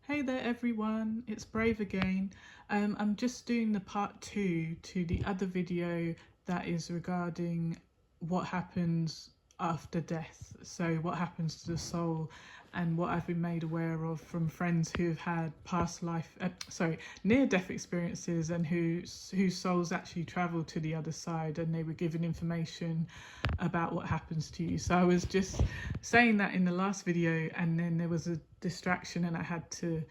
Hey there everyone, it's Brave again. I'm just doing the part 2 to the other video that is regarding what happens after death. So what happens to the soul and what I've been made aware of from friends who've had past life, near-death experiences and whose souls actually travel to the other side and they were given information about what happens to you. So I was just saying that in the last video and then there was a distraction and I had to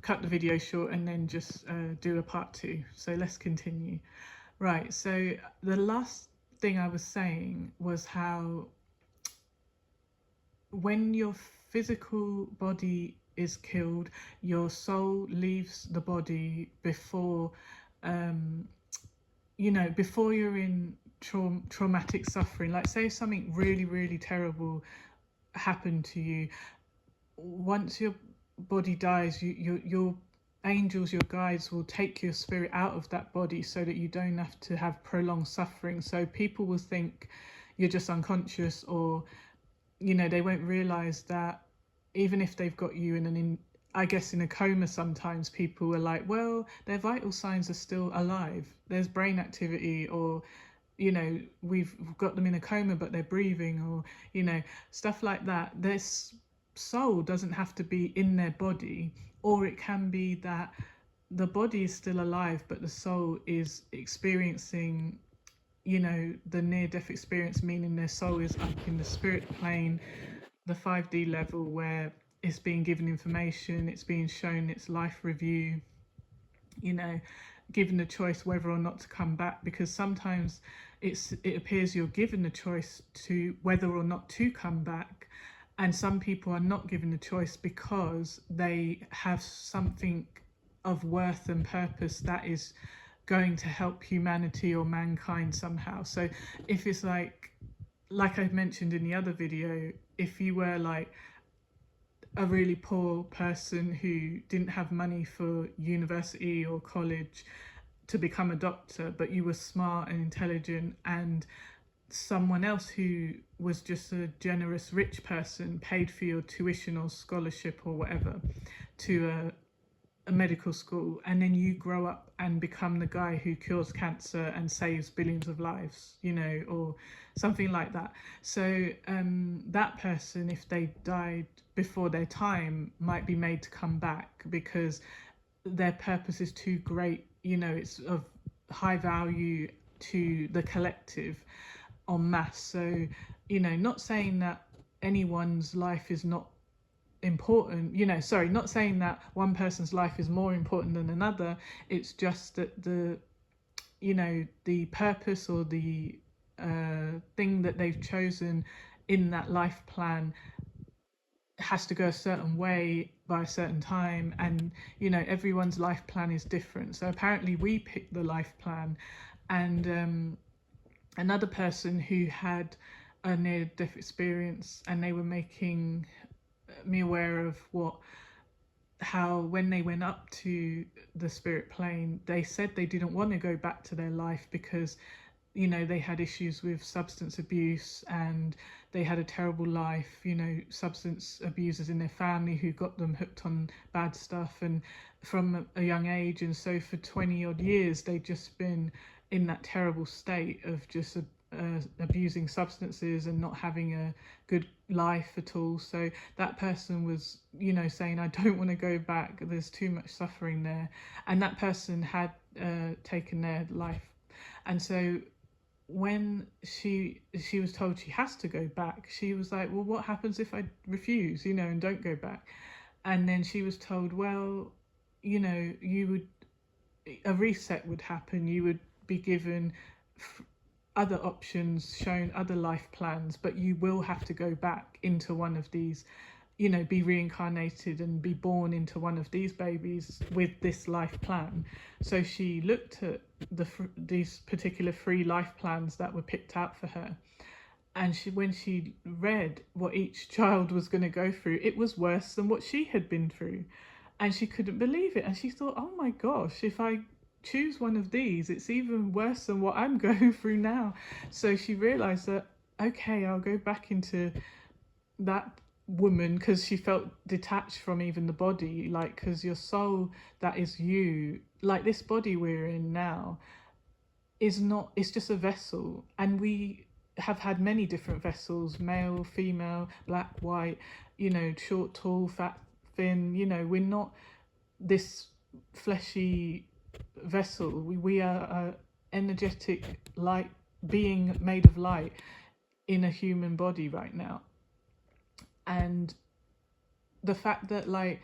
cut the video short and then just do a part 2. So let's continue. Right, so the last thing I was saying was how when your physical body is killed, your soul leaves the body before before you're in traumatic suffering. Like say something really terrible happened to you, once your body dies, your angels, your guides will take your spirit out of that body so that you don't have to have prolonged suffering. So people will think you're just unconscious, or they won't realize that even if they've got you I guess in a coma, sometimes people are like, well, their vital signs are still alive, there's brain activity, or we've got them in a coma but they're breathing, or stuff like that. This soul doesn't have to be in their body, or it can be that the body is still alive but the soul is experiencing the near-death experience, meaning their soul is up in the spirit plane, the 5D level, where it's being given information, it's being shown its life review, given the choice whether or not to come back, because sometimes it appears you're given the choice to whether or not to come back, and some people are not given the choice because they have something of worth and purpose that is going to help humanity or mankind somehow. So if it's like I mentioned in the other video, if you were like a really poor person who didn't have money for university or college to become a doctor, but you were smart and intelligent, and someone else who was just a generous rich person paid for your tuition or scholarship or whatever to a medical school, and then you grow up and become the guy who cures cancer and saves billions of lives, or something like that. So that person, if they died before their time, might be made to come back because their purpose is too great, it's of high value to the collective en masse. So, not saying that anyone's life is not important, not saying that one person's life is more important than another. It's just that the purpose or the thing that they've chosen in that life plan has to go a certain way by a certain time, and everyone's life plan is different. So apparently we picked the life plan, and another person who had a near-death experience, and they were making me aware of how when they went up to the spirit plane, they said they didn't want to go back to their life because they had issues with substance abuse and they had a terrible life, substance abusers in their family who got them hooked on bad stuff and from a young age. And so for 20 odd years they'd just been in that terrible state of just abusing substances and not having a good life at all. So that person was saying, I don't want to go back, there's too much suffering there. And that person had taken their life. And so when she was told she has to go back, she was like, well, what happens if I refuse, and don't go back? And then she was told, well, a reset would happen, you would be given other options, shown other life plans, but you will have to go back into one of these, be reincarnated and be born into one of these babies with this life plan. So she looked at these particular 3 life plans that were picked out for her, and when she read what each child was going to go through, it was worse than what she had been through, and she couldn't believe it. And she thought, oh my gosh, if I choose one of these, it's even worse than what I'm going through now. So she realized that, okay, I'll go back into that woman, because she felt detached from even the body, like, because your soul, that is you, like this body we're in now, is not, it's just a vessel, and we have had many different vessels, male, female, black, white, you know, short, tall, fat, thin, you know, we're not this fleshy vessel. We are a energetic light being made of light in a human body right now. And the fact that, like,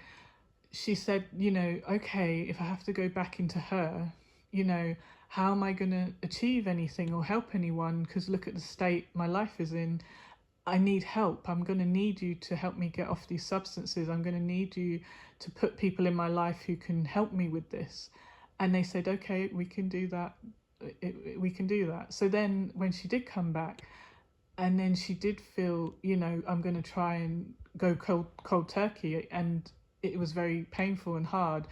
she said, you know, okay, if I have to go back into her, you know, how am I going to achieve anything or help anyone? Because look at the state my life is in. I need help. I'm going to need you to help me get off these substances. I'm going to need you to put people in my life who can help me with this. And they said, okay, we can do that. We can do that. So then when she did come back, and then she did feel, you know, I'm going to try and go cold turkey, and it was very painful and hard.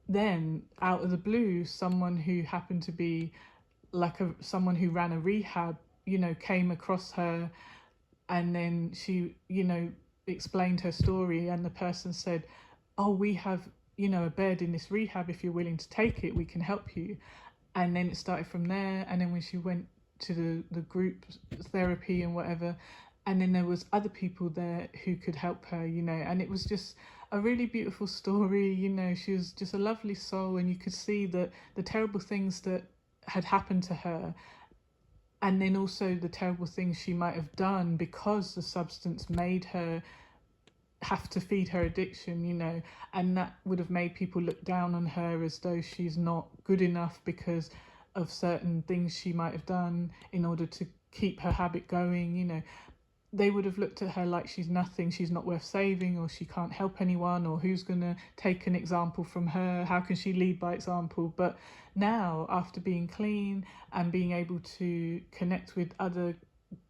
Then out of the blue, someone who happened to be like someone who ran a rehab, you know, came across her, and then she, you know, explained her story, and the person said, oh, we have, you know, a bed in this rehab, if you're willing to take it, we can help you. And then it started from there. And then when she went to the group therapy and whatever, and then there was other people there who could help her, you know, and it was just a really beautiful story. You know, she was just a lovely soul, and you could see that the terrible things that had happened to her, and then also the terrible things she might have done because the substance made her have to feed her addiction, you know, and that would have made people look down on her as though she's not good enough because of certain things she might have done in order to keep her habit going, you know. They would have looked at her like she's nothing, she's not worth saving, or she can't help anyone, or who's going to take an example from her, how can she lead by example. But now, after being clean and being able to connect with other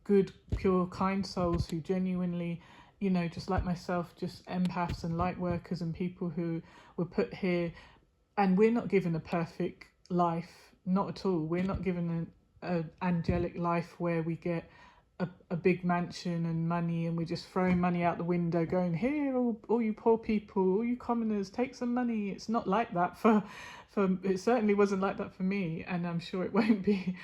good, pure, kind souls who genuinely, you know, just like myself, just empaths and light workers and people who were put here, and we're not given a perfect life, not at all. We're not given an angelic life where we get a big mansion and money, and we're just throwing money out the window going, here, all you poor people, all you commoners, take some money. It's not like that for it certainly wasn't like that for me, and I'm sure it won't be.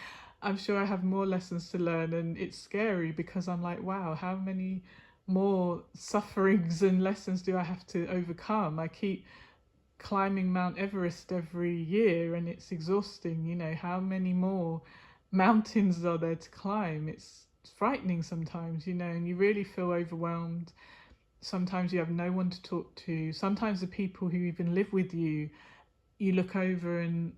I'm sure I have more lessons to learn, and it's scary because I'm like, wow, how many more sufferings and lessons do I have to overcome? I keep climbing Mount Everest every year, and it's exhausting. You know, how many more mountains are there to climb? It's frightening sometimes, you know, and you really feel overwhelmed. Sometimes you have no one to talk to. Sometimes the people who even live with you, you look over and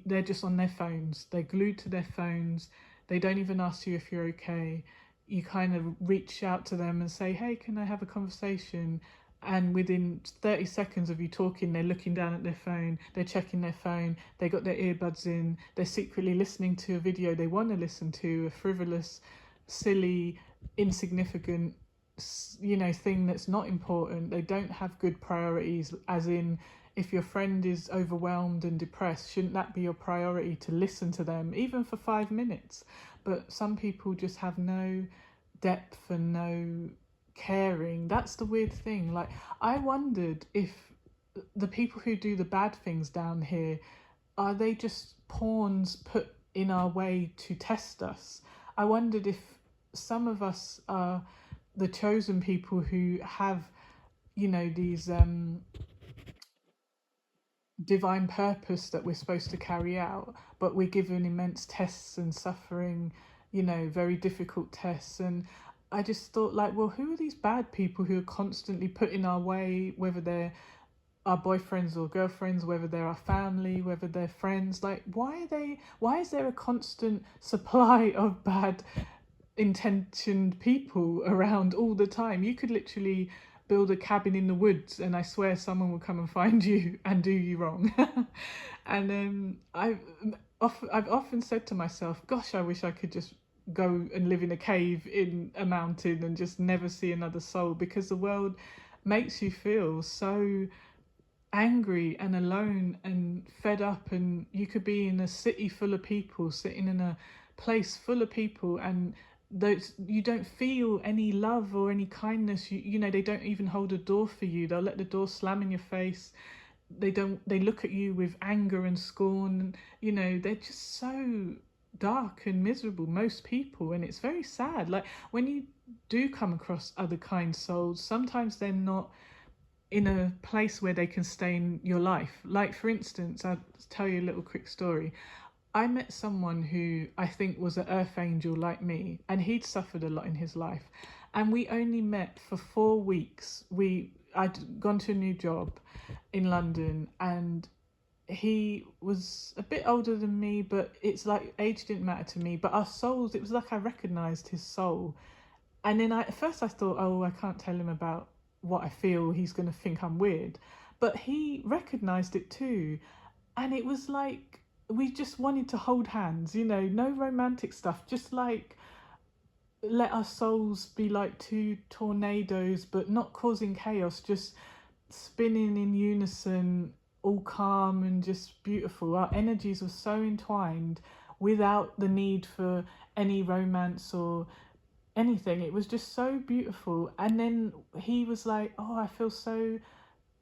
they're just on their phones. They're glued to their phones. They don't even ask you if you're okay. You kind of reach out to them and say, hey, can I have a conversation? And within 30 seconds of you talking, they're looking down at their phone, they're checking their phone, they got their earbuds in, they're secretly listening to a video they want to listen to, a frivolous, silly, insignificant, you know, thing that's not important. They don't have good priorities, as in, if your friend is overwhelmed and depressed, shouldn't that be your priority, to listen to them, even for 5 minutes? But some people just have no depth and no caring. That's the weird thing. Like, I wondered if the people who do the bad things down here, are they just pawns put in our way to test us? I wondered if some of us are the chosen people who have, you know, these divine purpose that we're supposed to carry out, but we're given immense tests and suffering, you know, very difficult tests. And I just thought, like, well, who are these bad people who are constantly put in our way, whether they're our boyfriends or girlfriends, whether they're our family, whether they're friends? Like, why is there a constant supply of bad intentioned people around all the time? You could literally build a cabin in the woods, and I swear someone will come and find you and do you wrong. And I've often said to myself, gosh, I wish I could just go and live in a cave in a mountain and just never see another soul, because the world makes you feel so angry and alone and fed up, and you could be in a city full of people, sitting in a place full of people, and those, you don't feel any love or any kindness. You know, they don't even hold a door for you. They'll let the door slam in your face. They look at you with anger and scorn. You know, they're just so dark and miserable, most people, and it's very sad. Like, when you do come across other kind souls, sometimes they're not in a place where they can stay in your life. Like, for instance, I'll tell you a little quick story. I met someone who I think was an earth angel like me, and he'd suffered a lot in his life. And we only met for 4 weeks. I'd gone to a new job in London, and he was a bit older than me, but it's like age didn't matter to me. But our souls, it was like I recognized his soul. And then at first I thought, oh, I can't tell him about what I feel. He's going to think I'm weird. But he recognized it too. And it was like we just wanted to hold hands, you know, no romantic stuff, just like let our souls be like two tornadoes, but not causing chaos, just spinning in unison, all calm and just beautiful. Our energies were so entwined without the need for any romance or anything. It was just so beautiful. And then he was like, oh, I feel so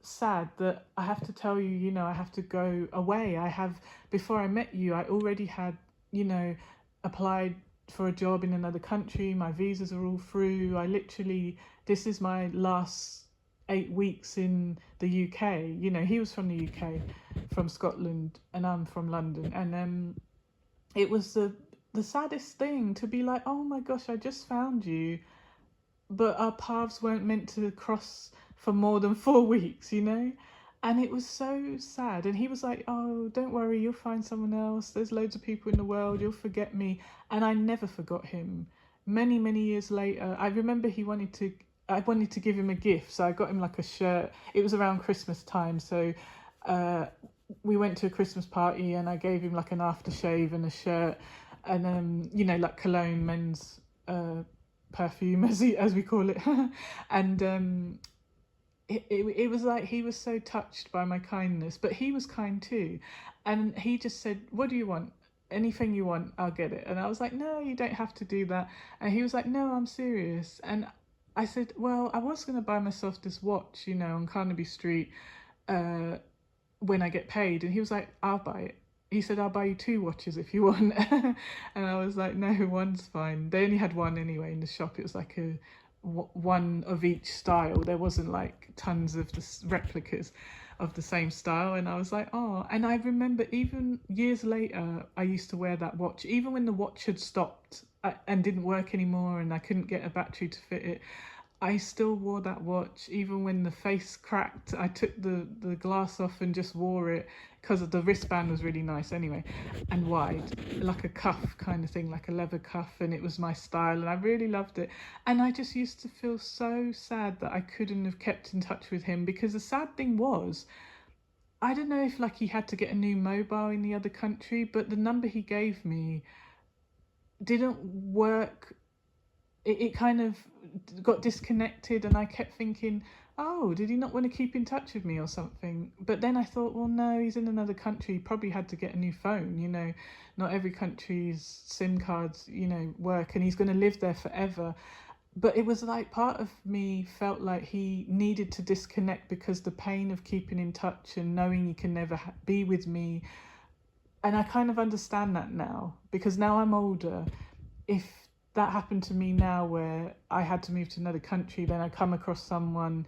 sad that I have to tell you, you know, I have to go away. Before I met you, I already had, you know, applied for a job in another country. My visas are all through. This is my last 8 weeks in the UK. You know, he was from the UK, from Scotland, and I'm from London. And it was the saddest thing to be like, oh my gosh, I just found you, but our paths weren't meant to cross for more than 4 weeks, you know? And it was so sad. And he was like, oh, don't worry, you'll find someone else. There's loads of people in the world. You'll forget me. And I never forgot him. Many, many years later, I remember I wanted to give him a gift. So I got him like a shirt. It was around Christmas time. So we went to a Christmas party and I gave him like an aftershave and a shirt and, you know, like cologne, men's perfume, as we call it. And it was like he was so touched by my kindness, but he was kind too. And he just said, what do you want? Anything you want, I'll get it. And I was like, no, you don't have to do that. And he was like, no, I'm serious. And I said, well, I was going to buy myself this watch, you know, on Carnaby Street when I get paid. And he was like, I'll buy it. He said, I'll buy you 2 watches if you want. And I was like, no, one's fine. They only had one anyway in the shop. It was like one of each style. There wasn't like tons of the replicas of the same style. And I was like, oh. And I remember even years later, I used to wear that watch, even when the watch had stopped and didn't work anymore and I couldn't get a battery to fit it. I still wore that watch even when the face cracked. I took the glass off and just wore it because the wristband was really nice anyway, and wide, like a cuff kind of thing, like a leather cuff, and it was my style and I really loved it. And I just used to feel so sad that I couldn't have kept in touch with him, because the sad thing was, I don't know if like he had to get a new mobile in the other country, but the number he gave me didn't work. It kind of got disconnected and I kept thinking, oh, did he not want to keep in touch with me or something? But then I thought, well, no, he's in another country. He probably had to get a new phone, you know. Not every country's SIM cards, you know, work, and he's going to live there forever. But it was like part of me felt like he needed to disconnect because the pain of keeping in touch and knowing he can never be with me. And I kind of understand that now, because now I'm older. If that happened to me now where I had to move to another country, then I come across someone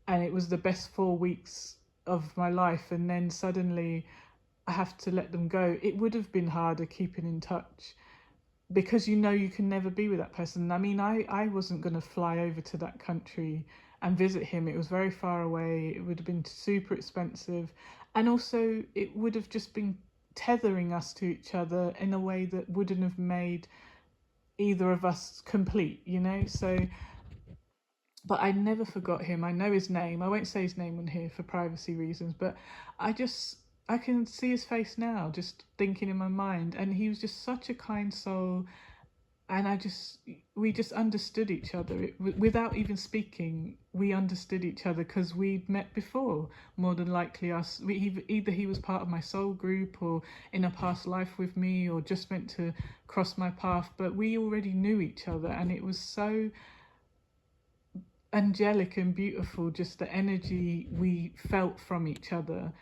and it was the best 4 weeks of my life, and then suddenly I have to let them go. It would have been harder keeping in touch because you know you can never be with that person. I mean, I wasn't going to fly over to that country and visit him. It was very far away. It would have been super expensive. And also it would have just been tethering us to each other in a way that wouldn't have made either of us complete, you know. So, but I never forgot him. I know his name. I won't say his name on here for privacy reasons, but I can see his face now, just thinking in my mind. And he was just such a kind soul. And we just understood each other without even speaking. we understood each other because we'd met before. More than likely, either he was part of my soul group or in a past life with me, or just meant to cross my path. But we already knew each other, and it was so angelic and beautiful, just the energy we felt from each other.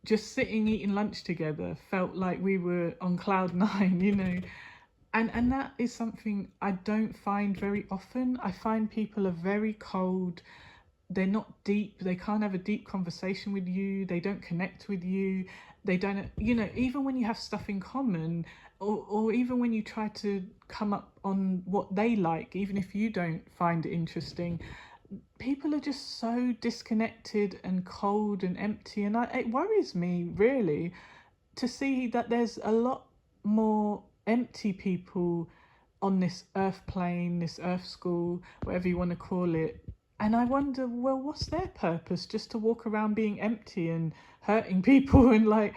Just sitting eating lunch together felt like we were on cloud nine, and that is something I don't find very often. I find people are very cold. They're not deep. They can't have a deep conversation with you. They don't connect with you. They don't, even when you have stuff in common, or even when you try to come up on what they like, even if you don't find it interesting, people are just so disconnected and cold and empty. And it worries me, really, to see that there's a lot more empty people on this earth plane, this earth school, whatever you want to call it. And I wonder, well, what's their purpose? Just to walk around being empty and hurting people? And like,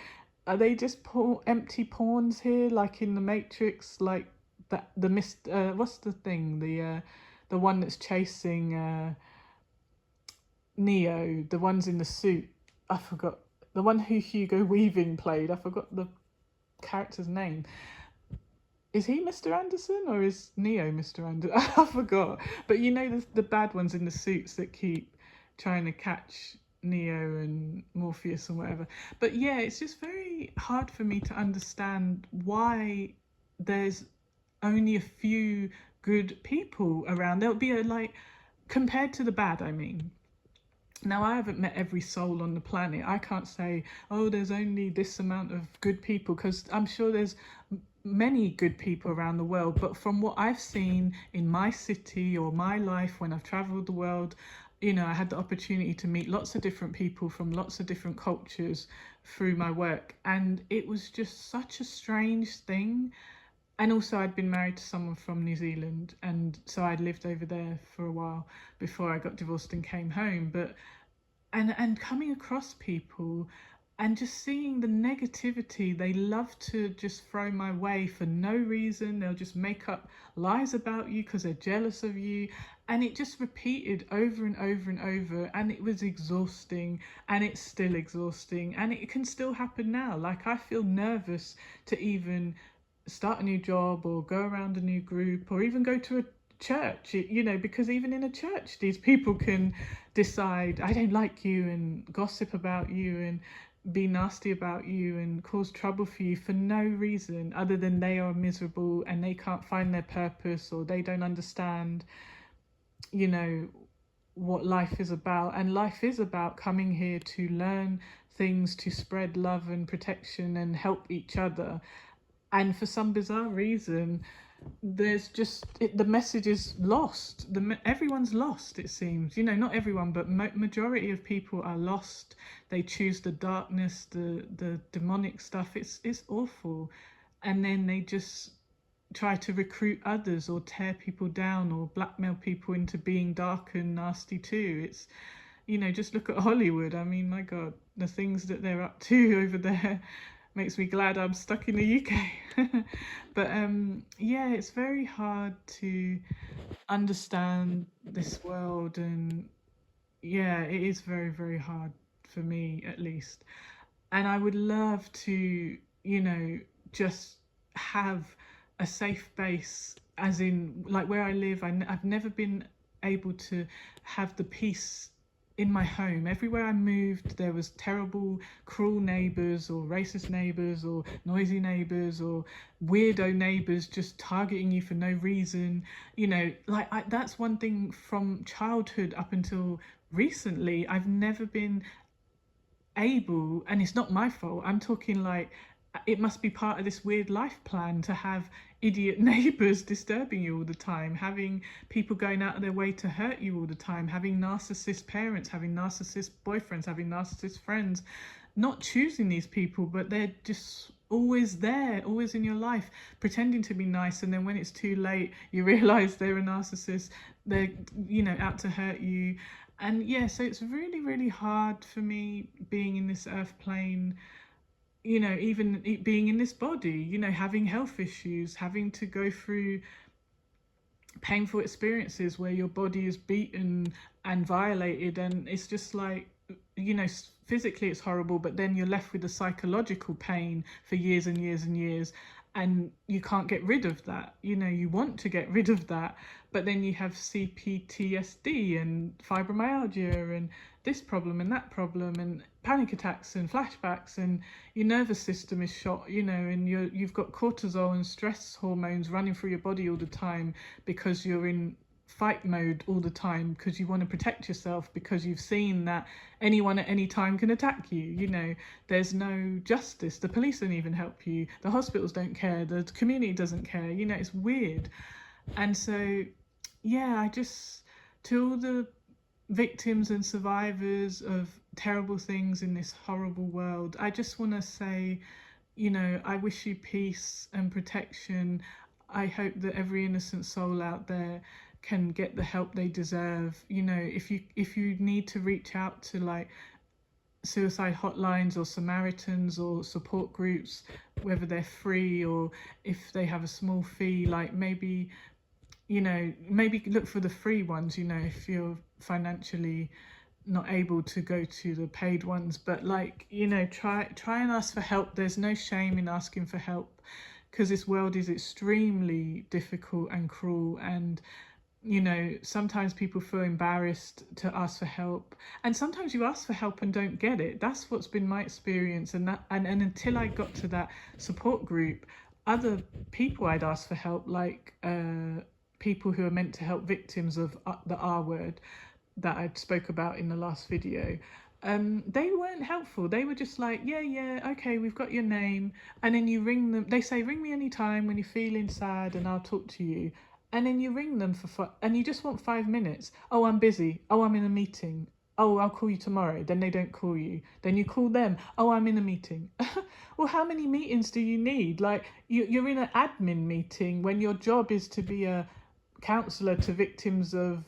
are they just empty pawns here, like in the Matrix? Like that, what's the thing? The one that's chasing Neo, the ones in the suit. I forgot the one who Hugo Weaving played. I forgot the character's name. Is he Mr. Anderson or is Neo Mr. Anderson? I forgot. But the bad ones in the suits that keep trying to catch Neo and Morpheus and whatever. But yeah, it's just very hard for me to understand why there's only a few good people around. There'll be compared to the bad, I mean. Now, I haven't met every soul on the planet. I can't say, oh, there's only this amount of good people, because I'm sure there's many good people around the world. But from what I've seen in my city or my life when I've traveled the world, I had the opportunity to meet lots of different people from lots of different cultures through my work. And it was just such a strange thing. And also, I'd been married to someone from New Zealand, and so I'd lived over there for a while before I got divorced and came home. But and coming across people and just seeing the negativity they love to just throw my way for no reason. They'll just make up lies about you because they're jealous of you, and it just repeated over and over and over, and it was exhausting, and it's still exhausting, and it can still happen now. Like, I feel nervous to even start a new job or go around a new group or even go to a church, because even in a church, these people can decide, I don't like you, and gossip about you and be nasty about you and cause trouble for you for no reason other than they are miserable and they can't find their purpose, or they don't understand, what life is about. And life is about coming here to learn things, to spread love and protection and help each other. And for some bizarre reason, there's just the message is lost. Everyone's lost, it seems. Not everyone, but majority of people are lost. They choose the darkness, the demonic stuff. It's awful. And then they just try to recruit others or tear people down or blackmail people into being dark and nasty too. It's just look at Hollywood. I mean, my God, the things that they're up to over there makes me glad I'm stuck in the UK. But yeah, it's very hard to understand this world, and yeah, it is very, very hard for me, at least. And I would love to, just have a safe base, as in, like, where I live. I've never been able to have the peace in my home. Everywhere I moved, there was terrible, cruel neighbours, or racist neighbours, or noisy neighbours, or weirdo neighbours just targeting you for no reason. That's one thing from childhood up until recently. I've never been able, and it's not my fault, I'm talking like, it must be part of this weird life plan to have idiot neighbors disturbing you all the time, having people going out of their way to hurt you all the time, having narcissist parents, having narcissist boyfriends, having narcissist friends, not choosing these people, but they're just always there, always in your life, pretending to be nice, and then when it's too late, you realize they're a narcissist. They're, out to hurt you. And yeah, so it's really, really hard for me being in this earth plane, even being in this body, having health issues, having to go through painful experiences where your body is beaten and violated, and it's just like, physically it's horrible, but then you're left with the psychological pain for years and years and years, and you can't get rid of that. You want to get rid of that, but then you have CPTSD and fibromyalgia and this problem and that problem and panic attacks and flashbacks, and your nervous system is shot, and you've got cortisol and stress hormones running through your body all the time because you're in fight mode all the time, because you want to protect yourself, because you've seen that anyone at any time can attack you. There's no justice. The police don't even help you, the hospitals don't care, the community doesn't care. It's weird. And so yeah, I just, to all the victims and survivors of terrible things in this horrible world, I just want to say, I wish you peace and protection. I hope that every innocent soul out there can get the help they deserve. If you need to reach out to like suicide hotlines or Samaritans or support groups, whether they're free or if they have a small fee, like maybe look for the free ones, if you're financially not able to go to the paid ones. But try and ask for help. There's no shame in asking for help, because this world is extremely difficult and cruel, and sometimes people feel embarrassed to ask for help, and sometimes you ask for help and don't get it. That's what's been my experience. And until I got to that support group, other people I'd ask for help, like people who are meant to help victims of the R word that I spoke about in the last video, they weren't helpful. They were just like, yeah, okay, we've got your name. And then you ring them. They say, ring me anytime when you're feeling sad and I'll talk to you. And then you ring them and you just want 5 minutes. Oh, I'm busy. Oh, I'm in a meeting. Oh, I'll call you tomorrow. Then they don't call you. Then you call them. Oh, I'm in a meeting. Well, how many meetings do you need? Like, you're in an admin meeting when your job is to be a counsellor to victims of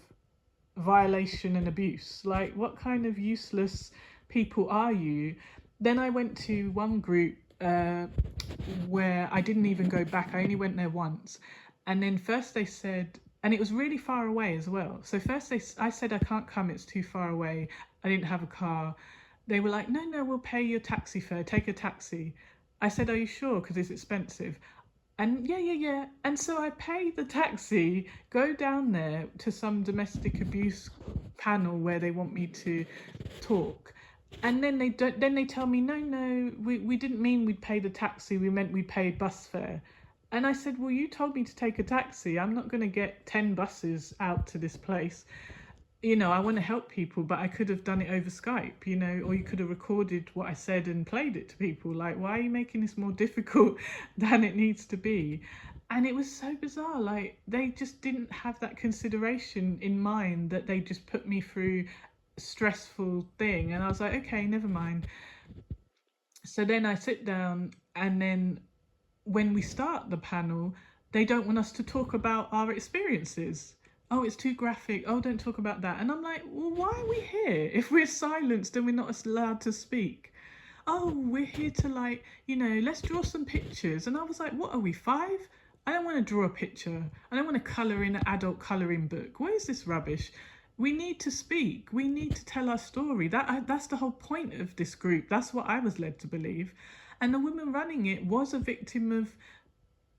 violation and abuse. Like, what kind of useless people are you? Then I went to one group where I didn't even go back. I only went there once. And then first they said, and it was really far away as well. So first I said, I can't come, it's too far away. I didn't have a car. They were like, no, we'll pay your taxi fare, take a taxi. I said, are you sure? Because it's expensive. And yeah. And so I pay the taxi, go down there to some domestic abuse panel where they want me to talk. And then they tell me, no, we didn't mean we'd pay the taxi, we meant we'd pay bus fare. And I said, well, you told me to take a taxi. I'm not going to get 10 buses out to this place. I want to help people, but I could have done it over Skype, or you could have recorded what I said and played it to people. Like, why are you making this more difficult than it needs to be? And it was so bizarre. Like, they just didn't have that consideration in mind, that they just put me through a stressful thing. And I was like, okay, never mind. So then I sit down, and then when we start the panel, they don't want us to talk about our experiences. Oh, it's too graphic. Oh, don't talk about that. And I'm like, well, why are we here? If we're silenced and we're not allowed to speak. Oh, we're here to let's draw some pictures. And I was like, what are we, 5? I don't want to draw a picture. I don't want to colour in an adult colouring book. What is this rubbish? We need to speak. We need to tell our story. That's the whole point of this group. That's what I was led to believe. And the woman running it was a victim of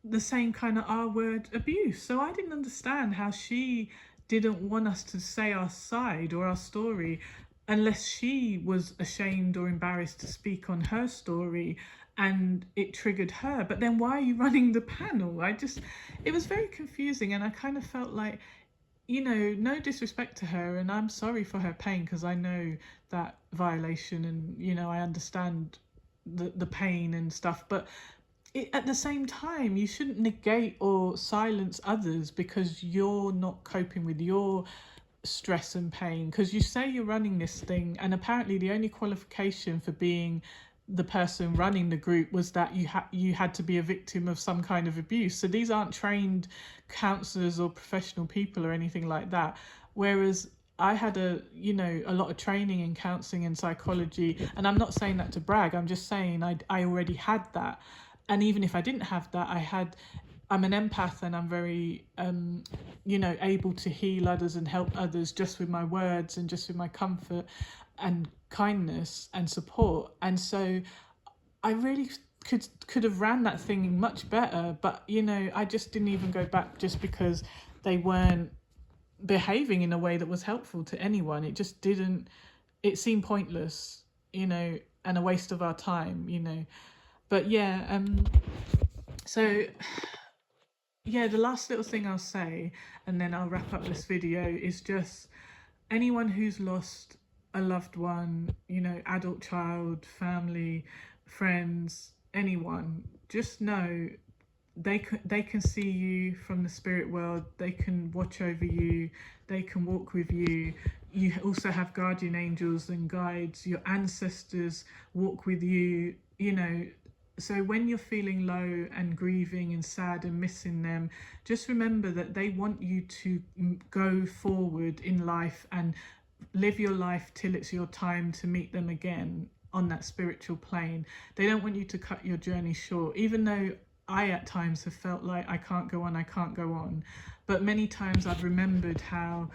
the same kind of R-word abuse. So I didn't understand how she didn't want us to say our side or our story unless she was ashamed or embarrassed to speak on her story and it triggered her. But then why are you running the panel? It was very confusing, and I kind of felt like, no disrespect to her, and I'm sorry for her pain, because I know that violation, and I understand the pain and stuff, but at the same time, you shouldn't negate or silence others because you're not coping with your stress and pain. Because you say you're running this thing, and apparently the only qualification for being the person running the group was that you had to be a victim of some kind of abuse. So these aren't trained counsellors or professional people or anything like that. Whereas I had a lot of training in counselling and psychology, and I'm not saying that to brag. I'm just saying I already had that. And even if I didn't have that, I had I'm an empath, and I'm very, able to heal others and help others just with my words and just with my comfort and kindness and support. And so I really could have ran that thing much better, but I just didn't even go back just because they weren't behaving in a way that was helpful to anyone. It just didn't. It seemed pointless, and a waste of our time. But yeah, so yeah, the last little thing I'll say, and then I'll wrap up this video, is just anyone who's lost a loved one, adult, child, family, friends, anyone, just know they can see you from the spirit world. They can watch over you. They can walk with you. You also have guardian angels and guides. Your ancestors walk with you. So when you're feeling low and grieving and sad and missing them, just remember that they want you to go forward in life and live your life till it's your time to meet them again on that spiritual plane. They don't want you to cut your journey short, even though I at times have felt like I can't go on. But many times I've remembered how,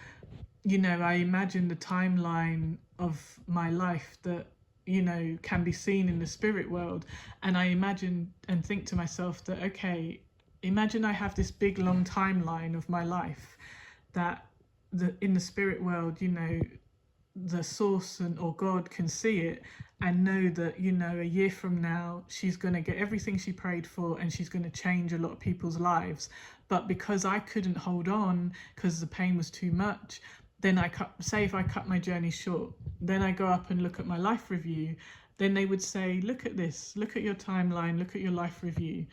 I imagine the timeline of my life that, can be seen in the spirit world. And I imagine and think to myself that, okay, imagine I have this big long timeline of my life that in the spirit world, the source or God can see it and know that, a year from now, she's going to get everything she prayed for and she's going to change a lot of people's lives. But because I couldn't hold on because the pain was too much, then if I cut my journey short, then I go up and look at my life review, then they would say, look at this, look at your timeline, look at your life review.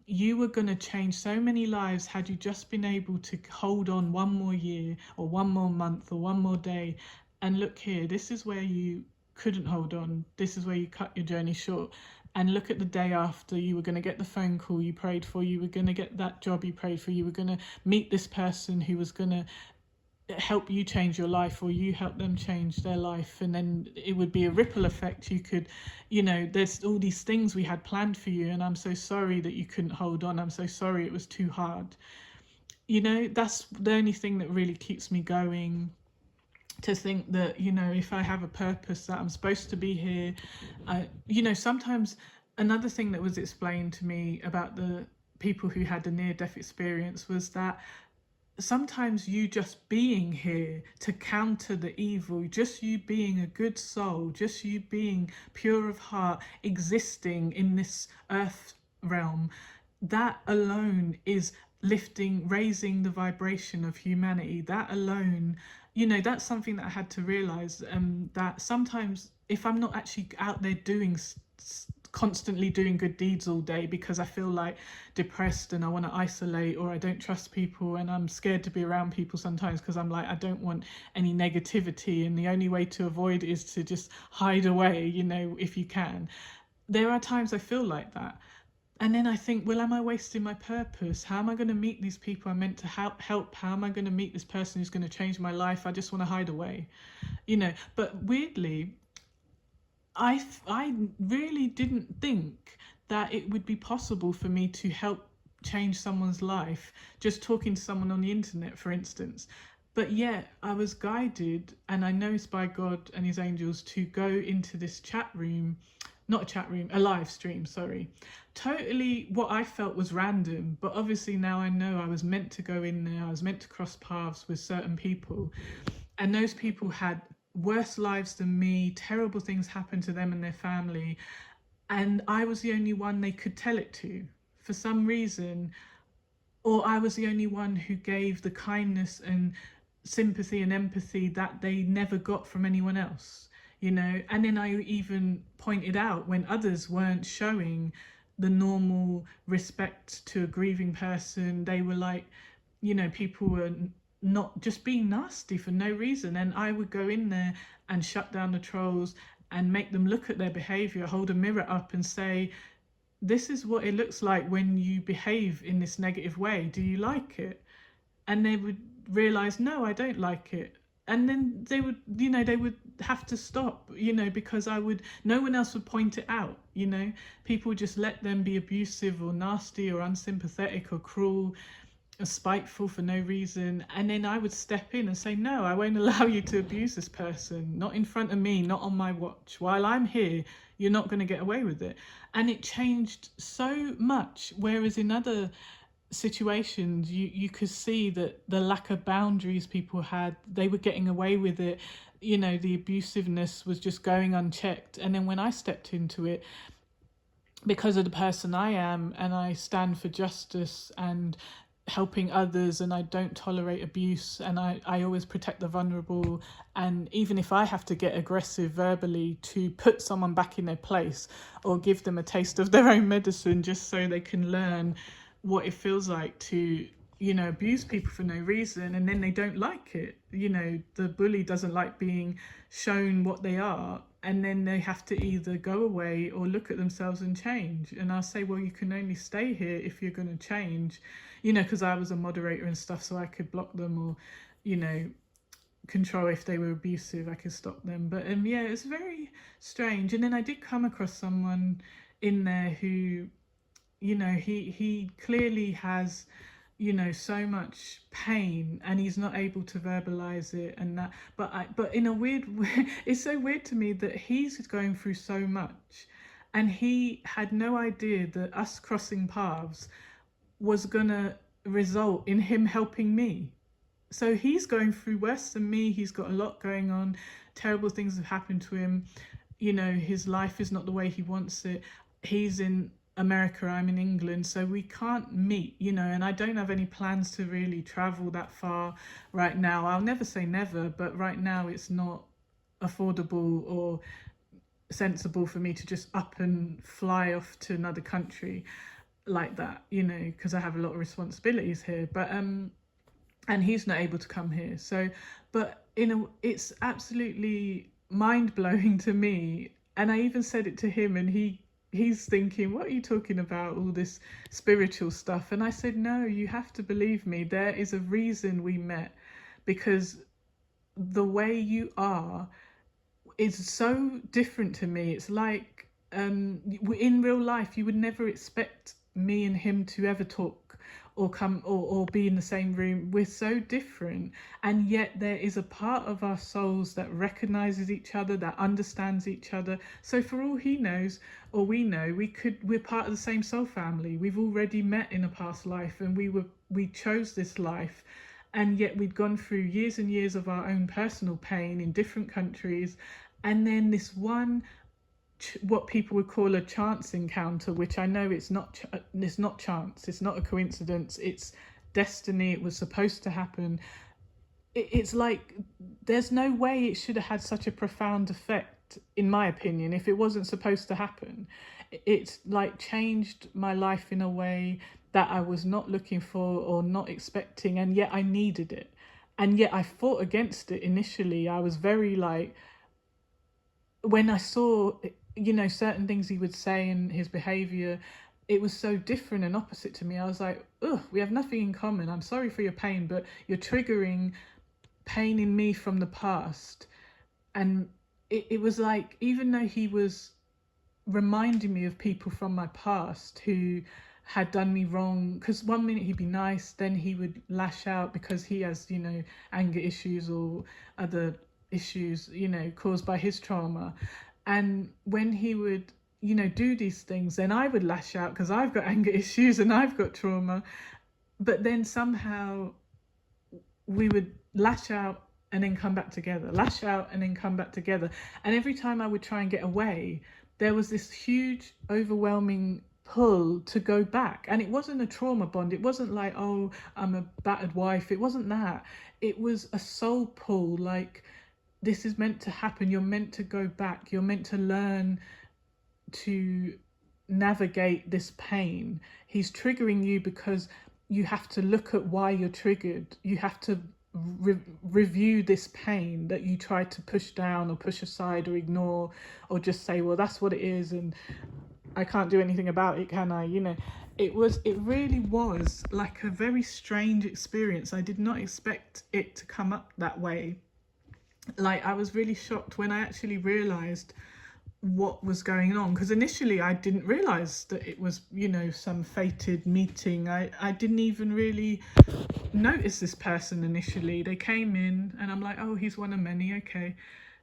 You were going to change so many lives had you just been able to hold on one more year or one more month or one more day. And look here, this is where you couldn't hold on. This is where you cut your journey short. And look at the day after, you were going to get the phone call you prayed for, you were going to get that job you prayed for, you were going to meet this person who was going to help you change your life, or you help them change their life, and then it would be a ripple effect. You could, there's all these things we had planned for you, and I'm so sorry that you couldn't hold on. I'm so sorry it was too hard. That's the only thing that really keeps me going, to think that, if I have a purpose, that I'm supposed to be here. Sometimes another thing that was explained to me about the people who had a near-death experience was that sometimes you just being here to counter the evil, just you being a good soul, just you being pure of heart, existing in this earth realm, that alone is raising the vibration of humanity. That alone, that's something that I had to realize, that sometimes if I'm not actually out there constantly doing good deeds all day because I feel like depressed and I want to isolate, or I don't trust people and I'm scared to be around people sometimes because I'm like, I don't want any negativity, and the only way to avoid it is to just hide away, if you can. There are times I feel like that, and then I think, well, am I wasting my purpose? How am I going to meet these people I'm meant to help? How am I going to meet this person who's going to change my life? I just want to hide away, But weirdly, I really didn't think that it would be possible for me to help change someone's life just talking to someone on the internet, for instance. But yet I was guided, and I know it's by God and his angels, to go into this a live stream, sorry. Totally what I felt was random, but obviously now I know I was meant to go in there. I was meant to cross paths with certain people, and those people had worse lives than me. Terrible things happened to them and their family, and I was the only one they could tell it to for some reason, or I was the only one who gave the kindness and sympathy and empathy that they never got from anyone else, and then I even pointed out when others weren't showing the normal respect to a grieving person. They were like, people were not just being nasty for no reason, and I would go in there and shut down the trolls and make them look at their behavior, hold a mirror up and say, this is what it looks like when you behave in this negative way, do you like it? And they would realize, no, I don't like it. and then they would, they would have to stop, because no one else would point it out. People would just let them be abusive or nasty or unsympathetic or cruel or spiteful for no reason, and then I would step in and say, no, I won't allow you to abuse this person, not in front of me, not on my watch, while I'm here. You're not going to get away with it. And it changed so much, whereas in other situations you could see that the lack of boundaries people had, they were getting away with it. The abusiveness was just going unchecked. And then when I stepped into it, because of the person I am, and I stand for justice and helping others, and I don't tolerate abuse, and I always protect the vulnerable, and even if I have to get aggressive verbally to put someone back in their place or give them a taste of their own medicine just so they can learn what it feels like to abuse people for no reason, and then they don't like it. The bully doesn't like being shown what they are, and then they have to either go away or look at themselves and change. And I'll say, well, you can only stay here if you're going to change, because I was a moderator and stuff, so I could block them or control if they were abusive. I could stop them. But yeah, it's very strange. And then I did come across someone in there who, he clearly has so much pain, and he's not able to verbalize it, and that, but in a weird way, it's so weird to me that he's going through so much, and he had no idea that us crossing paths was gonna result in him helping me. So he's going through worse than me. He's got a lot going on. Terrible things have happened to him. His life is not the way he wants it. He's in America, I'm in England, so we can't meet, and I don't have any plans to really travel that far right now. I'll never say never, but right now it's not affordable or sensible for me to just up and fly off to another country like that, because I have a lot of responsibilities here. But and he's not able to come here. So, but it's absolutely mind-blowing to me. And I even said it to him, and he's thinking, what are you talking about, all this spiritual stuff? And I said, no, you have to believe me. There is a reason we met, because the way you are is so different to me. It's like in real life, you would never expect me and him to ever talk or come or be in the same room. We're so different, and yet there is a part of our souls that recognizes each other, that understands each other. So for all he knows or we know, we're part of the same soul family. We've already met in a past life, and we chose this life, and yet we'd gone through years and years of our own personal pain in different countries, and then this one, what people would call a chance encounter, which I know it's not chance, it's not a coincidence, it's destiny. It was supposed to happen. It's like there's no way it should have had such a profound effect, in my opinion, if it wasn't supposed to happen. It's like changed my life in a way that I was not looking for or not expecting, and yet I needed it, and yet I fought against it initially. I was very like, when I saw certain things he would say and his behavior, it was so different and opposite to me. I was like, ugh, we have nothing in common. I'm sorry for your pain, but you're triggering pain in me from the past. And it was like, even though he was reminding me of people from my past who had done me wrong, because one minute he'd be nice, then he would lash out because he has, anger issues or other issues, caused by his trauma. And when he would, do these things, then I would lash out because I've got anger issues and I've got trauma. But then somehow we would lash out and then come back together, lash out and then come back together. And every time I would try and get away, there was this huge, overwhelming pull to go back. And it wasn't a trauma bond. It wasn't like, oh, I'm a battered wife. It wasn't that. It was a soul pull, like, this is meant to happen. You're meant to go back. You're meant to learn to navigate this pain. He's triggering you because you have to look at why you're triggered. You have to review this pain that you try to push down or push aside or ignore, or just say, well, that's what it is and I can't do anything about it, can I? It really was like a very strange experience. I did not expect it to come up that way. like I was really shocked when I actually realized what was going on, because initially I didn't realize that it was, you know, some fated meeting. I didn't even really notice this person initially. They came in and I'm like, oh, he's one of many, okay.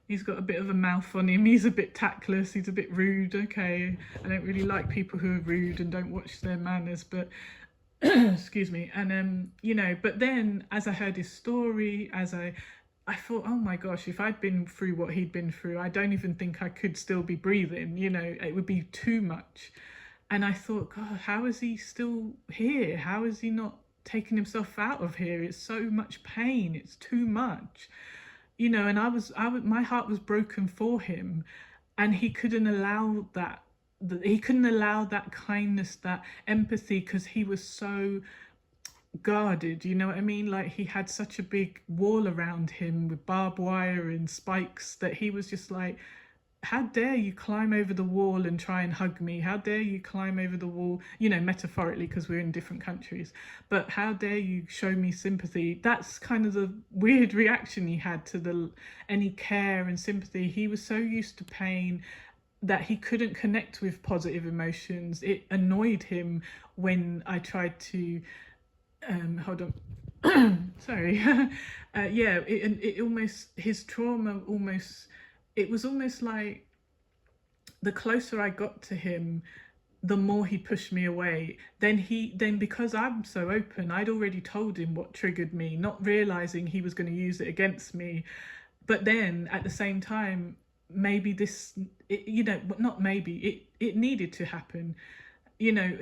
He's got a bit of a mouth on him, he's a bit tactless, he's a bit rude, okay. I don't really like people who are rude and don't watch their manners, but excuse me. And you know, but then as I heard his story, as I thought, oh my gosh, if I'd been through what he'd been through, I don't even think I could still be breathing, you know, it would be too much. And I thought, God, how is he still here? How is he not taking himself out of here? It's so much pain, it's too much, you know. And my heart was broken for him, and he couldn't allow that. He couldn't allow that kindness, that empathy, because he was so guarded, you know what I mean? Like he had such a big wall around him with barbed wire and spikes that he was just like, how dare you climb over the wall and try and hug me? How dare you climb over the wall, you know, metaphorically, because we're in different countries, but how dare you show me sympathy? That's kind of the weird reaction he had to the any care and sympathy. He was so used to pain that he couldn't connect with positive emotions. It annoyed him when I tried to hold on. Sorry. Yeah, it almost, his trauma almost, it was almost like the closer I got to him, the more he pushed me away. Then because I'm so open, I'd already told him what triggered me, not realizing he was going to use it against me. But then at the same time, maybe you know, not maybe, it needed to happen. You know,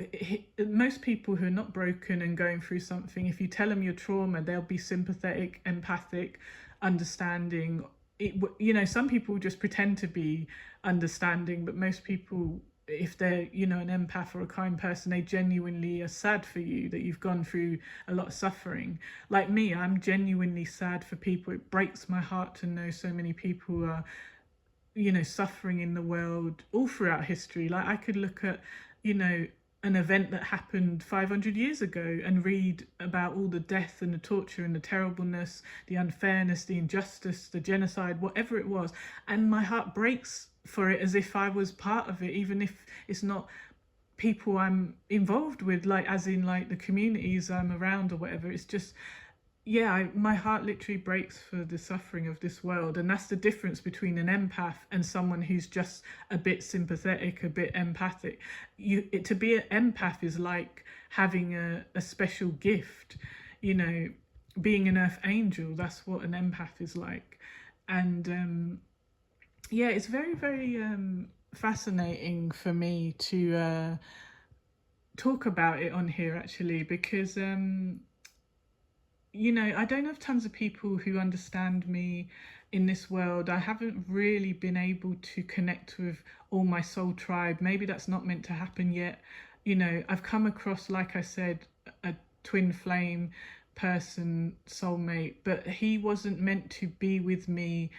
most people who are not broken and going through something, if you tell them your trauma, they'll be sympathetic, empathic, understanding. You know, some people just pretend to be understanding, but most people, if they're, you know, an empath or a kind person, they genuinely are sad for you that you've gone through a lot of suffering. Like me, I'm genuinely sad for people. It breaks my heart to know so many people are, you know, suffering in the world all throughout history. Like I could look at, you know, an event that happened 500 years ago and read about all the death and the torture and the terribleness, the unfairness, the injustice, the genocide, whatever it was, and my heart breaks for it as if I was part of it, even if it's not people I'm involved with, like as in like the communities I'm around or whatever. It's just, yeah, my heart literally breaks for the suffering of this world. And that's the difference between an empath and someone who's just a bit sympathetic, a bit empathic. To be an empath is like having a special gift, you know, being an earth angel. That's what an empath is like. And yeah, it's very, very fascinating for me to talk about it on here, actually, because you know, I don't have tons of people who understand me in this world. I haven't really been able to connect with all my soul tribe. Maybe that's not meant to happen yet. You know, I've come across, like I said, a twin flame person, soulmate, but he wasn't meant to be with me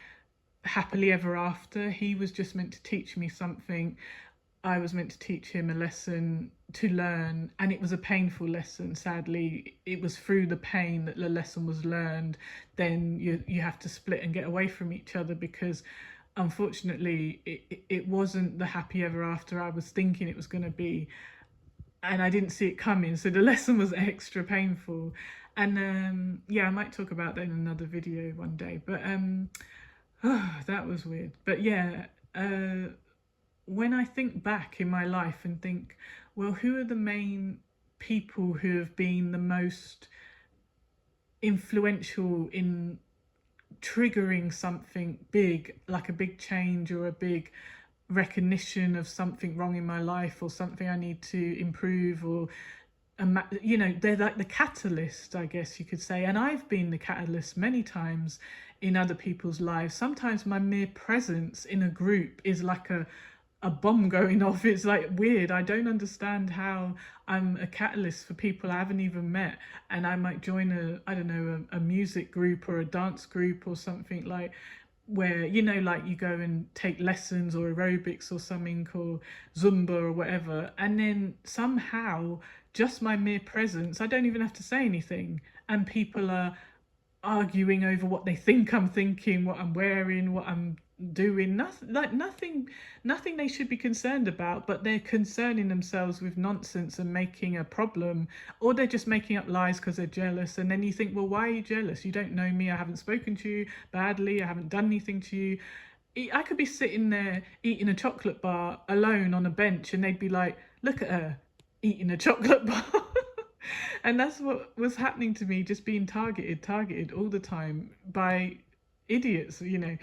happily ever after. He was just meant to teach me something. I was meant to teach him a lesson to learn, and it was a painful lesson. Sadly, it was through the pain that the lesson was learned. Then you have to split and get away from each other, because unfortunately it wasn't the happy ever after I was thinking it was going to be, and I didn't see it coming. So the lesson was extra painful. And yeah, I might talk about that in another video one day. But that was weird. But yeah, when I think back in my life and think, well, who are the main people who have been the most influential in triggering something big, like a big change or a big recognition of something wrong in my life or something I need to improve, or you know, they're like the catalyst, I guess you could say. And I've been the catalyst many times in other people's lives. Sometimes my mere presence in a group is like a bomb going off. It's like weird. I don't understand how I'm a catalyst for people I haven't even met. And I might join I don't know, a music group or a dance group or something, like where, you know, like you go and take lessons or aerobics or something, or Zumba or whatever. And then somehow just my mere presence, I don't even have to say anything, and people are arguing over what they think I'm thinking, what I'm wearing, what I'm doing. Nothing they should be concerned about, but they're concerning themselves with nonsense and making a problem, or they're just making up lies because they're jealous. And then you think, well, why are you jealous? You don't know me. I haven't spoken to you badly. I haven't done anything to you. I could be sitting there eating a chocolate bar alone on a bench, and they'd be like, look at her eating a chocolate bar. And that's what was happening to me, just being targeted all the time by idiots, you know.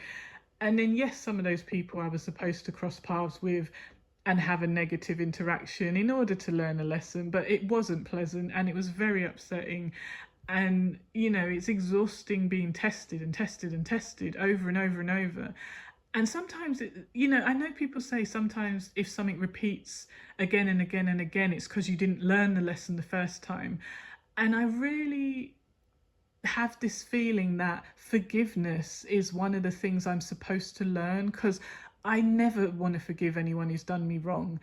And then, yes, some of those people I was supposed to cross paths with and have a negative interaction in order to learn a lesson, but it wasn't pleasant and it was very upsetting. And, you know, it's exhausting being tested and tested and tested over and over and over. And sometimes, you know, I know people say sometimes if something repeats again and again and again, it's because you didn't learn the lesson the first time. And I really have this feeling that forgiveness is one of the things I'm supposed to learn, because I never want to forgive anyone who's done me wrong.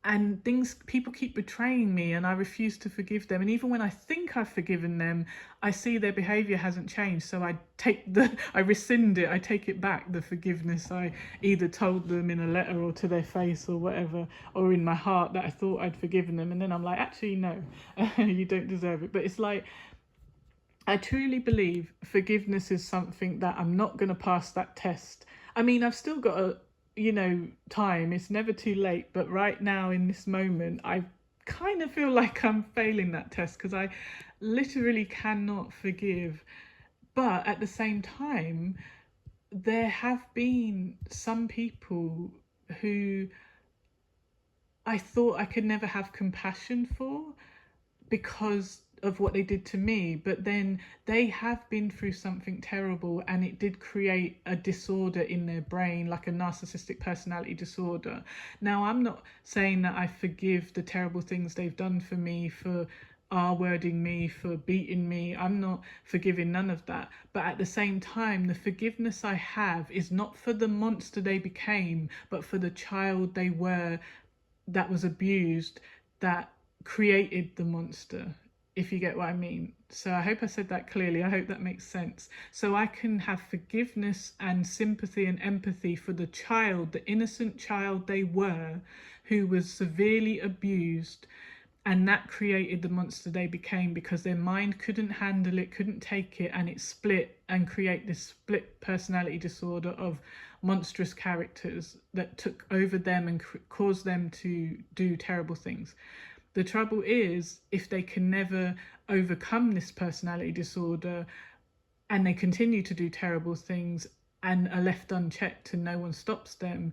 And people keep betraying me and I refuse to forgive them. And even when I think I've forgiven them, I see their behavior hasn't changed. So I rescind it, I take it back, the forgiveness I either told them in a letter or to their face or whatever, or in my heart that I thought I'd forgiven them. And then I'm like, actually, no, you don't deserve it. But it's like, I truly believe forgiveness is something that I'm not going to pass that test. I mean, I've still got time. It's never too late. But right now, in this moment, I kind of feel like I'm failing that test because I literally cannot forgive. But at the same time, there have been some people who I thought I could never have compassion for because of what they did to me, but then they have been through something terrible and it did create a disorder in their brain, like a narcissistic personality disorder. Now, I'm not saying that I forgive the terrible things they've done for me, for R-wording me, for beating me. I'm not forgiving none of that. But at the same time, the forgiveness I have is not for the monster they became, but for the child they were that was abused, that created the monster, if you get what I mean. So I hope I said that clearly. I hope that makes sense. So I can have forgiveness and sympathy and empathy for the child, the innocent child they were, who was severely abused, and that created the monster they became because their mind couldn't handle it, couldn't take it, and it split and create this split personality disorder of monstrous characters that took over them and caused them to do terrible things. The trouble is, if they can never overcome this personality disorder and they continue to do terrible things and are left unchecked and no one stops them,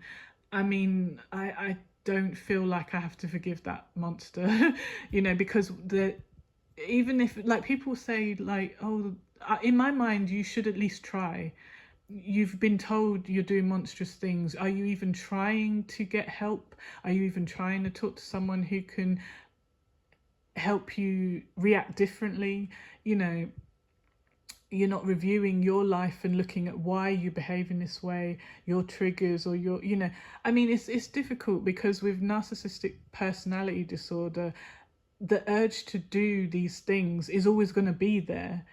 I mean, I don't feel like I have to forgive that monster, you know, because even if, like, people say, like, oh, in my mind, you should at least try. You've been told you're doing monstrous things. Are you even trying to get help? Are you even trying to talk to someone who can help you react differently? You know, you're not reviewing your life and looking at why you behave in this way, your triggers, or your, you know, I mean, it's difficult because with narcissistic personality disorder, the urge to do these things is always going to be there.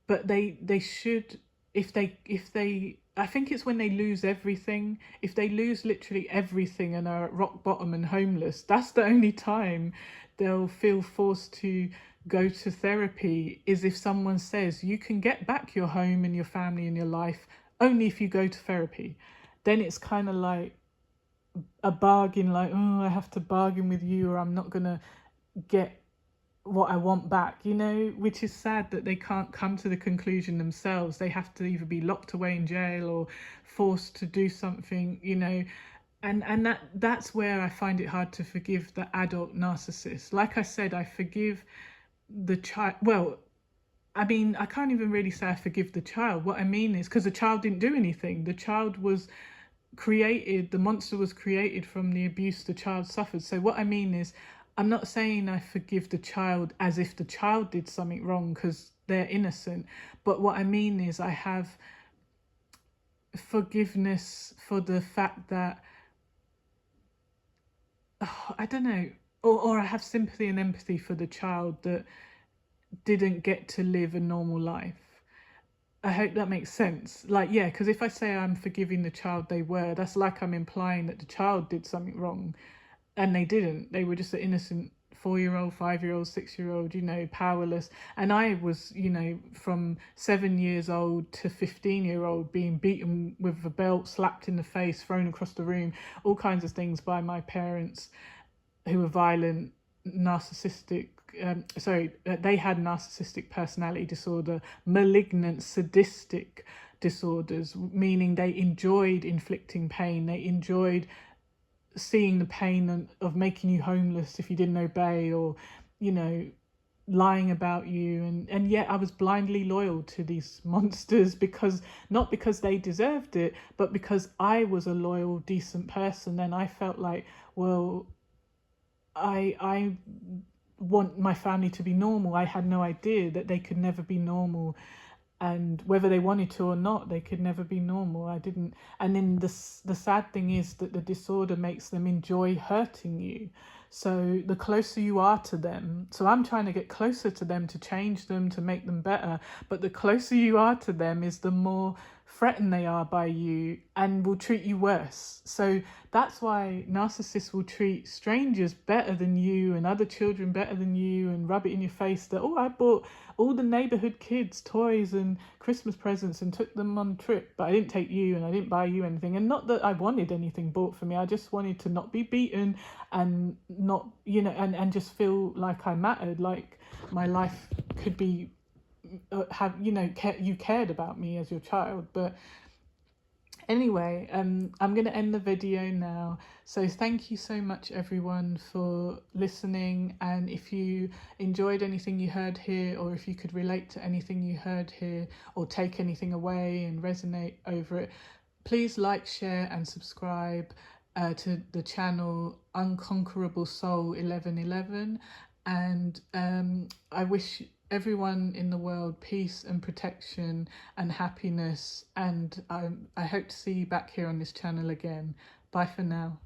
But they should, if they I think it's when they lose everything, if they lose literally everything and are at rock bottom and homeless, that's the only time they'll feel forced to go to therapy, is if someone says you can get back your home and your family and your life only if you go to therapy. Then it's kind of like a bargain, like, oh, I have to bargain with you or I'm not gonna get what I want back, you know, which is sad that they can't come to the conclusion themselves. They have to either be locked away in jail or forced to do something, you know. And that's where I find it hard to forgive the adult narcissist. Like I said, I forgive the child. Well, I mean, I can't even really say I forgive the child. What I mean is, because the child didn't do anything. The child was created, the monster was created from the abuse the child suffered. So what I mean is, I'm not saying I forgive the child as if the child did something wrong, because they're innocent. But what I mean is, I have forgiveness for the fact that, oh, I don't know, or I have sympathy and empathy for the child that didn't get to live a normal life. I hope that makes sense. Like, yeah, because if I say I'm forgiving the child they were, that's like I'm implying that the child did something wrong, and they didn't. They were just an innocent 4 year old, 5 year old, 6 year old, powerless. And I was, from 7 years old to 15 year old, being beaten with a belt, slapped in the face, thrown across the room, all kinds of things by my parents, who were violent, narcissistic. They had narcissistic personality disorder, malignant, sadistic disorders, meaning they enjoyed inflicting pain. They enjoyed seeing the pain of making you homeless if you didn't obey, or you know lying about you, and yet I was blindly loyal to these monsters, because not because they deserved it, but because I was a loyal, decent person, and I felt like, well, I want my family to be normal. I had no idea that they could never be normal, and whether they wanted to or not, they could never be normal. I didn't. And then the sad thing is that the disorder makes them enjoy hurting you. So the closer you are to them, so I'm trying to get closer to them, to change them, to make them better, but the closer you are to them is the more threatened they are by you and will treat you worse. So that's why narcissists will treat strangers better than you, and other children better than you, and rub it in your face that, oh, I bought all the neighborhood kids toys and Christmas presents and took them on a trip, but I didn't take you, and I didn't buy you anything. And not that I wanted anything bought for me, I just wanted to not be beaten, and not, and just feel like I mattered, like my life could be, you cared about me as your child. But anyway, I'm going to end the video now. So thank you so much, everyone, for listening. And if you enjoyed anything you heard here, or if you could relate to anything you heard here, or take anything away and resonate over it, please like, share and subscribe to the channel Unconquerable Soul 1111. And I wish everyone in the world peace and protection and happiness, and I hope to see you back here on this channel again. Bye for now.